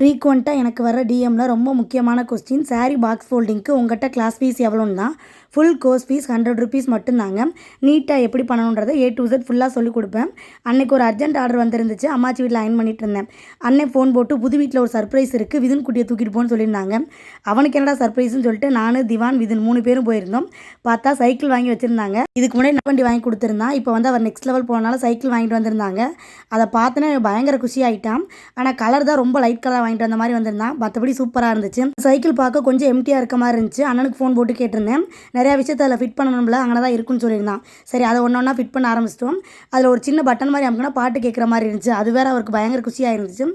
ஃப்ரீக்வெண்ட்டாக எனக்கு வர டிஎம்ல ரொம்ப முக்கியமான கொஸ்டின் சாரீ பாக்ஸ் ஃபோல்டிங்க்கு உங்கள்கிட்ட கிளாஸ் ஃபீஸ் எவ்வளோன்னு தான். ஃபுல் கோர்ஸ் ஃபீஸ் ₹100 மட்டும்தாங்க. நீட்டாக எப்படி பண்ணணுன்றதை A to Z ஃபுல்லாக சொல்லிக் கொடுப்பேன். அன்றைக்கி ஒரு அர்ஜென்ட் ஆர்டர் வந்துருந்துச்சு. அம்மாச்சி வீட்டில் அயன் பண்ணிட்டு இருந்தேன். அண்ணன் ஃபோன் போட்டு புது வீட்டில் ஒரு சர்ப்ரைஸ் இருக்குது, விதுன் குட்டியை தூக்கிட்டு போன்னு சொல்லியிருந்தாங்க. அவனுக்கு என்னடா சர்ப்ரைஸ்னு சொல்லிட்டு நான், திவான், விதுன் 3 பேரும் போயிருந்தோம். பார்த்தா சைக்கிள் வாங்கி வச்சுருந்தாங்க. இதுக்கு முன்னாடி வண்டி வாங்கி கொடுத்துருந்தான். இப்போ வந்து அவர் நெக்ஸ்ட் லெவல் போனனால சைக்கிள் வாங்கிட்டு வந்திருந்தாங்க. அதை பார்த்தோன்னே பயங்கர குஷி ஆகிட்டான். ஆனால் கலர் தான் ரொம்ப லைட் கலர் வாங்கிட்டு வந்த மாதிரி வந்திருந்தான். மற்றபடி சூப்பராக இருந்துச்சு. சைக்கிள் பார்க்க கொஞ்சம் எம்டியாக இருக்க மாதிரி இருந்துச்சு. அண்ணனுக்கு ஃபோன் போட்டு கேட்டிருந்தேன். நிறையா விஷயத்தை அதில் ஃபிட் பண்ணணும்ல, அங்கே தான் இருக்குன்னு சொல்லியிருந்தான். சரி, அதை ஒன்றா ஃபிட் பண்ண ஆரம்பிச்சிட்டோம். அதில் ஒரு சின்ன பட்டன் மாதிரி அமுக்குனா பாட்டு கேட்குற மாதிரி இருந்துச்சு. அது வேறு அவருக்கு பயங்கர குஷியாக இருந்துச்சு.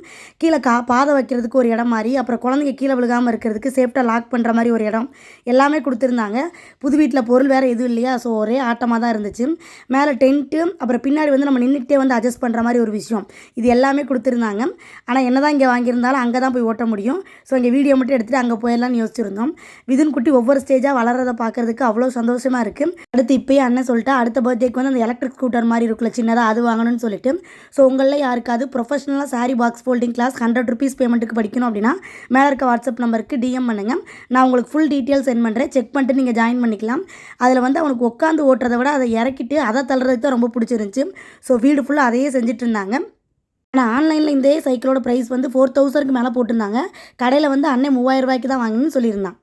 கீழே பாதை வைக்கிறதுக்கு ஒரு இடம் மாதிரி, அப்புறம் குழந்தைங்க கீழே விழுகாமல் இருக்கிறதுக்கு சேஃப்டாக லாக் பண்ணுற மாதிரி ஒரு இடம் எல்லாமே கொடுத்துருந்தாங்க. புது வீட்டில் பொருள் வேறு எதுவும் இல்லையா, ஸோ ஒரே ஆட்டமாக தான் இருந்துச்சு. மேலே டென்ட்டு, அப்புறம் பின்னாடி வந்து நம்ம நின்றுக்கிட்டே வந்து அட்ஜஸ்ட் பண்ணுற மாதிரி ஒரு விஷயம், இது எல்லாமே கொடுத்துருந்தாங்க. ஆனால் என்ன தான் இங்கே வாங்கியிருந்தாலும் அங்கே தான் போய் ஓட்ட முடியும். ஸோ இங்கே வீடியோ மட்டும் எடுத்துகிட்டு அங்கே போயிடலாம்னு யோசிச்சிருந்தோம். விதுன் குட்டி ஒவ்வொரு ஸ்டேஜாக வளர்கிறத பார்க்குறதுக்கு அவ்வளோ சந்தோஷமாக இருக்குது. அடுத்து இப்போயே அண்ணன் சொல்லிட்டு அடுத்த பர்த்டேக்கு வந்து அந்த எலக்ட்ரிக் ஸ்கூட்டர் மாதிரி இருக்குல்ல சின்னதாக, அது வாங்கணும்னு சொல்லிட்டு. ஸோ உங்களில் யாருக்காவது ப்ரொஃபஷனலாக சாரீ பாக்ஸ் ஃபோல்டிங் கிளாஸ் ₹100 பேமெண்ட்டுக்கு படிக்கணும் அப்படின்னா மேலே இருக்க வாட்ஸ்அப் நம்பருக்கு டிஎம் பண்ணுங்கள். நான் உங்களுக்கு ஃபுல் டீட்டெயில் சென்ட் பண்ணுறேன். செக் பண்ணிட்டு நீங்கள் ஜாயின் பண்ணிக்கலாம். அதில் வந்து அவனுக்கு உட்காந்து ஓட்டுறதை விட அதை இறக்கிட்டு அதை தள்ளுறதுக்கு தான் ரொம்ப பிடிச்சிருந்துச்சி. ஸோ வீடு ஃபுல்லாக அதையே செஞ்சுட்டு இருந்தாங்க. ஆனால் ஆன்லைனில் இந்த சைக்கிளோட ப்ரைஸ் வந்து 4000க்கு மேலே போட்டிருந்தாங்க. கடையில் வந்து அண்ணன் ₹3000 தான் வாங்கணும்னு சொல்லியிருந்தான்.